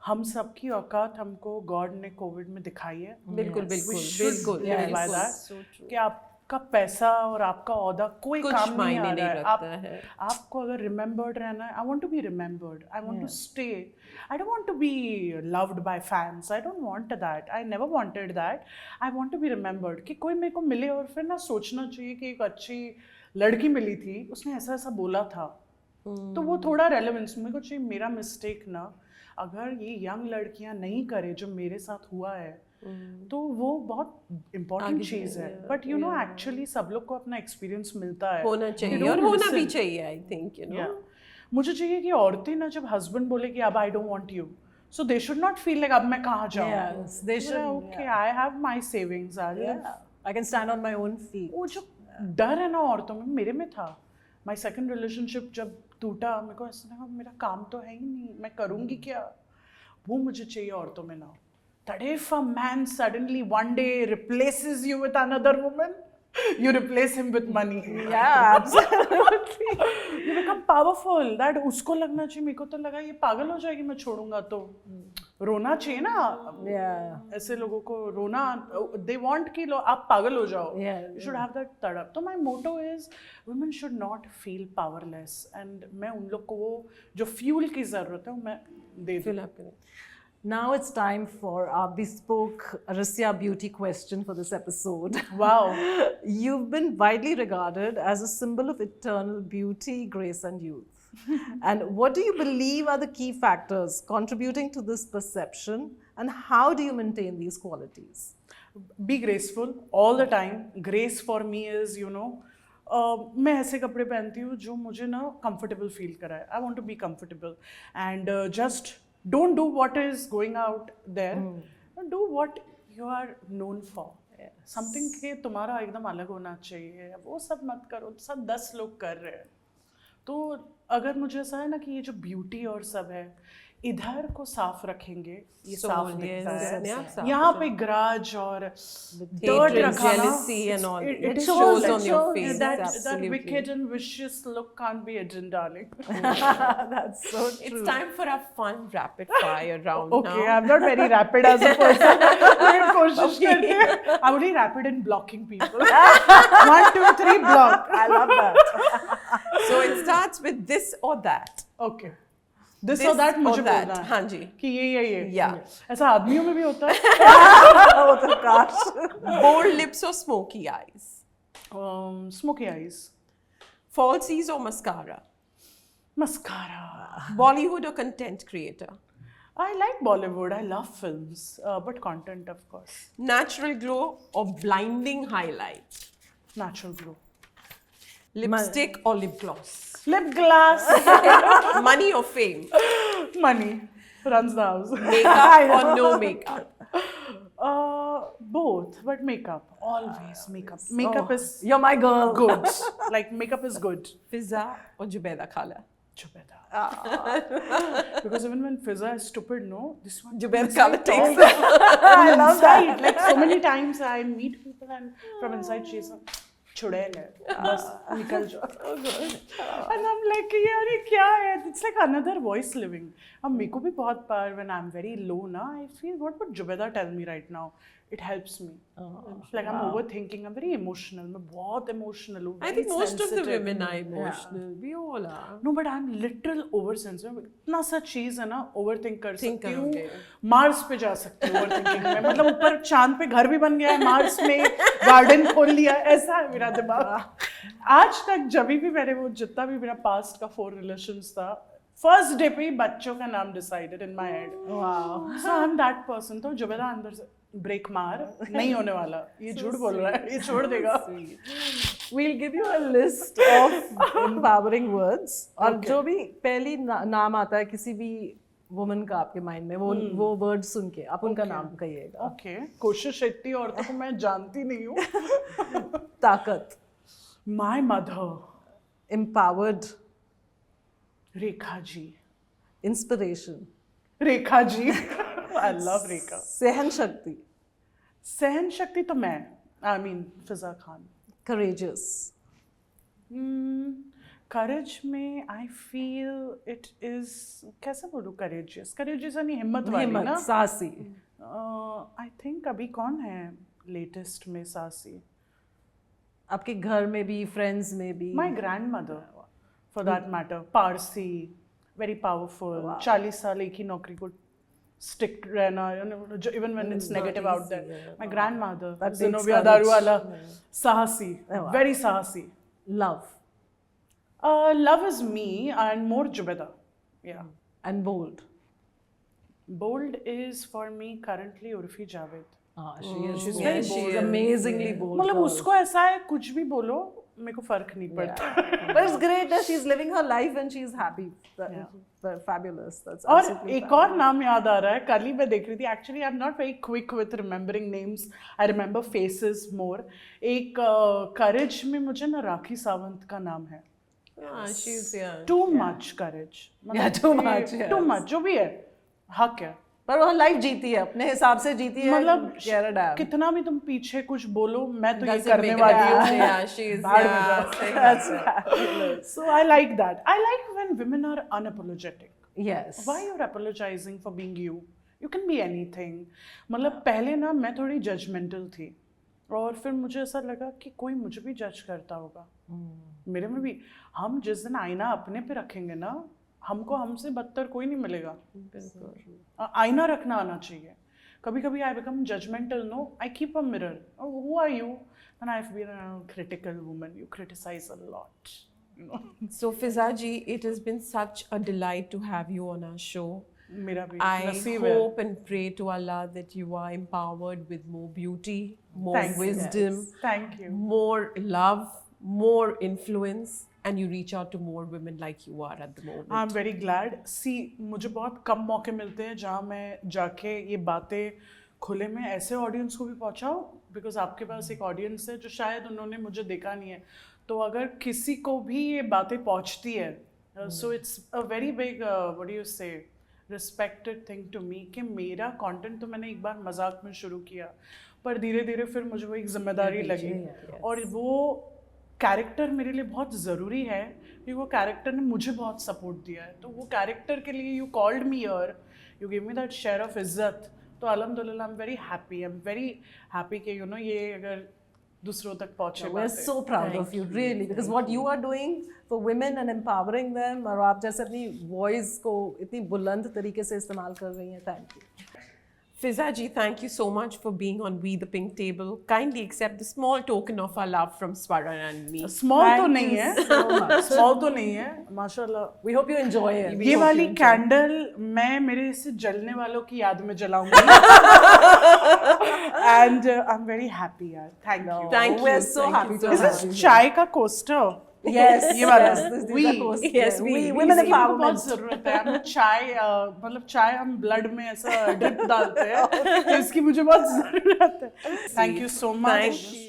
हम सबकी औकात हमको गॉड ने कोविड में दिखाई है। बिल्कुल We बिल्कुल should बिल्कुल live by that, कि आपका पैसा और आपका ओहदा कोई कुछ काम नहीं आ मायने रहा नहीं है। आप रखता है। आपको अगर रिमेम्बर्ड रहना है, I want to be remembered, I want to stay, I don't want to be loved by fans, I don't want that, I never wanted that, I want to be remembered, कि कोई मेरे को मिले और फिर ना सोचना चाहिए कि एक अच्छी लड़की मिली थी, उसने ऐसा ऐसा बोला था, तो वो थोड़ा रेलेवेंस मेरे को चाहिए। मेरा मिस्टेक ना, अगर ये यंग लड़कियां नहीं करे जो मेरे साथ हुआ है, तो वो बहुत इम्पोर्टेंट चीज़ है। बट यू नो एक्चुअली सब लोग को अपना एक्सपीरियंस मिलता है, होना चाहिए और होना भी चाहिए, आई थिंक, यू नो। मुझे चाहिए कि औरतें ना जब हस्बैंड बोले कि अब आई don't want you, so they should not feel like अब मैं कहाँ जाऊँ। Yes, they should. Okay, I have my savings, I can stand on my own feet. वो जो डर है ना औरतों में, मेरे में था। माय सेकंड रिलेशनशिप जब टूटा, मेरे को ऐसा लगा मेरा काम तो है ही नहीं, मैं करूँगी क्या? वो मुझे चाहिए औरतों में ना। That if a man suddenly one day replaces you with another woman, you replace him with money. Yeah, absolutely. You become powerful. That उसको लगना चाहिए, मेरे को तो लगा ये पागल हो जाएगी मैं छोड़ूंगा तो। रोना चाहिए ना। Yeah. ऐसे लोगों को रोना, they want कि आप पागल हो जाओ। Yeah, You should have that तड़प। तो my motto is women should not feel powerless, and मैं उन लोग को वो जो fuel की ज़रूरत है वो मैं दे दूँ। Now it's time for our bespoke Rasya beauty question for this episode. Wow. You've been widely regarded as a symbol of eternal beauty, grace, and youth. And what do you believe are the key factors contributing to this perception, and how do you maintain these qualities? Be graceful all the time. Grace for me is, you know, मैं ऐसे कपड़े पहनती हूँ जो मुझे ना comfortable feel कराए. I want to be comfortable, and just don't do what is going out there. Do what you are known for. Something के तुम्हारा एकदम अलग होना चाहिए, वो सब मत करो, सब 10 लोग कर रहे हैं। तो अगर मुझे ऐसा है ना कि ये जो ब्यूटी और सब है, इधर को साफ रखेंगे, ये साफ दिखता है। यहाँ पे ग्राज और dirt रखा ना, it shows on your face. That wicked and vicious look can't be hidden, darling. That's so true. It's time for a fun rapid fire round Okay, now. I'm not very rapid as a person. मैं कोशिश करती हूँ। I'm only rapid in blocking people. 1, 2, 3, block. I love that. So it starts with this or that. Okay. This This or that मुझे or that. बोलना है हाँ जी. कि ये Yeah. ऐसा आदमियों में भी होता है. वो तो काश. Bold lips or smoky eyes? Smoky eyes. Falsies or mascara? Mascara. Bollywood or content creator? I like Bollywood. I love films, but content, of course. Natural glow or blinding highlight? Natural glow. Lipstick or lip gloss? Lip gloss. Money or fame? Money runs the house. Makeup or no makeup? Both, but makeup. Always makeup. Makeup is You're my girl. good. Like makeup is good. Fizza or Jubeda Khala? Jubeda. Because even when Fizza is stupid, no, this one. Jubeda Khala takes I love that. Like so many times I meet people and from inside she's like, चुड़ैल है बस निकल जाओ and I'm like यार ये क्या है it's like another voice living अब मेरे को भी बहुत बार when I'm very low ना I feel what would Jubeda tell me right now it helps me like I'm overthinking I'm very emotional मैं बहुत emotional हूँ I think very most of the sensitive. women are emotional. We all are. No, but I'm literal oversensitive. इतना सा चीज है ना overthink कर Think सकती हूँ करोगे। मार्स पे जा सकती हूँ overthinking में मतलब ऊपर चांद पे घर भी बन गया है मार्स में गार्डन खोल लिया ऐसा है मेरा दिमाग आज तक जब भी मैंने वो जितना भी मेरा पास्ट का 4 रिलेशंस था फर्स्ट डे पे ही बच्चों का नाम decided in my head Wow. So I am that person तो जुबेदा अंदर से ब्रेक मार नहीं होने वाला ये झूठ बोल रहा है ये छोड़ देगा We'll give you a list of empowering words. और जो भी पहली नाम आता है किसी भी वुमन का आपके माइंड में वो वर्ड सुन के आप उनका नाम कहिएगा. ओके कोशिश इतनी औरतों को मैं जानती नहीं हूँ ताकत, my mother empowered, Rekha ji inspiration, Rekha ji I love Rekha सहन शक्ति, सहन शक्ति तो मैं I mean Fiza Khan courageous, courage में आई फील इट इज कैसे बोलूँ करेजियस यानी हिम्मत वाली ना हिम्मत, साहसी, आई थिंक अभी कौन है लेटेस्ट में सासी आपके घर में भी फ्रेंड्स में भी. My grandmother for that matter Parsi very powerful 40 साल एक ही नौकरी को स्टिक रहना even when it's negative out there my grandmother That takes Zenobia courage. दारू वाला साहसी वेरी साहसी love love is me and more Jubeda yeah and bold. bold is for me currently Urfi Javed She's Yeah, very she bold, is. amazingly bold. मतलब girl. उसको ऐसा है कुछ भी बोलो मेरे को फर्क नहीं पड़ता But it's great that she's living her life and she's happy. Fabulous. That's और absolutely एक और नाम याद आ रहा है कल ही मैं देख रही थी actually I am not very quick with remembering names I remember faces more एक करेज में मुझे ना राखी सावंत का नाम है She's टू मच करेज Yeah, too much, yes. Too much जो भी है हक है पर वो लाइफ जीती है अपने हिसाब से जीती है. मतलब Care a damn. कितना भी तुम पीछे कुछ बोलो मैं तो ये Doesn't करने make a वाली difference. हूँ Yeah, she's बाहर में yeah, जाओ। saying That's that. fabulous. So I like that. I like when women are unapologetic. Yes. Why you're apologizing for being you? You can be anything. मतलब पहले ना मैं थोड़ी जजमेंटल थी और फिर मुझे ऐसा लगा कि कोई मुझे भी जज करता होगा मेरे में भी हम जिस दिन आईना अपने पे रखेंगे ना हमको हमसे बदतर कोई नहीं मिलेगा आईना रखना आना चाहिए कभी कभी I become judgemental no I keep a mirror who are you and I have been a critical woman you criticise a lot So Fizza ji, it has been such a delight to have you on our show. मेरा भी I नसीब है hope and pray to Allah that you are empowered with more beauty, more Thanks, wisdom, thank you more love, more influence, and you reach out to more women like you are at the moment. I am very glad see मुझे बहुत कम मौके मिलते हैं जहाँ मैं जाके ये बातें खुले में ऐसे ऑडियंस को भी पहुँचाऊँ बिकॉज आपके पास एक ऑडियंस है जो शायद उन्होंने मुझे देखा नहीं है तो अगर किसी को भी ये बातें पहुँचती है so it's a very big what do you से रिस्पेक्टेड थिंग टू मी कि मेरा कंटेंट तो मैंने एक बार मजाक में शुरू किया पर धीरे धीरे फिर मुझे वो एक जिम्मेदारी लगी और वो कैरेक्टर मेरे लिए बहुत ज़रूरी है क्योंकि वो कैरेक्टर ने मुझे बहुत सपोर्ट दिया है तो वो कैरेक्टर के लिए you called me here you give me that share of इज्जत तो अल्हम्दुलिल्लाह आई एम वेरी हैप्पी कि यू नो ये अगर दूसरों तक पहुंचे We're बातें। so proud of you, really, because what you are doing for women and empowering them, और आप जैसे अपनी voice को इतनी बुलंद तरीके से इस्तेमाल कर रही हैं, thank you. Fiza ji, thank you so much for being on We the Pink Table. Kindly accept the small token of our love from Swara and me. Small तो Thank नहीं you है, so much. स्मॉल तो नहीं है, माशाल्लाह। We hope you enjoy it. ये वाली candle मैं मेरे इससे जलने वालों की याद में जलाऊंगी and I am very happy यार, thank you. Thank We're you, so thank happy you to so have much. you. चाय का कोस्टर Yes, ये वाला yes, these We. are close. Yes, we. Women इसकी हमको बहुत empowerment. जरूरत है। हमें चाय मतलब चाय हम ब्लड में ऐसा ड्रिप डालते हैं, तो इसकी मुझे बहुत जरूरत है। Thank you so much. Thank you.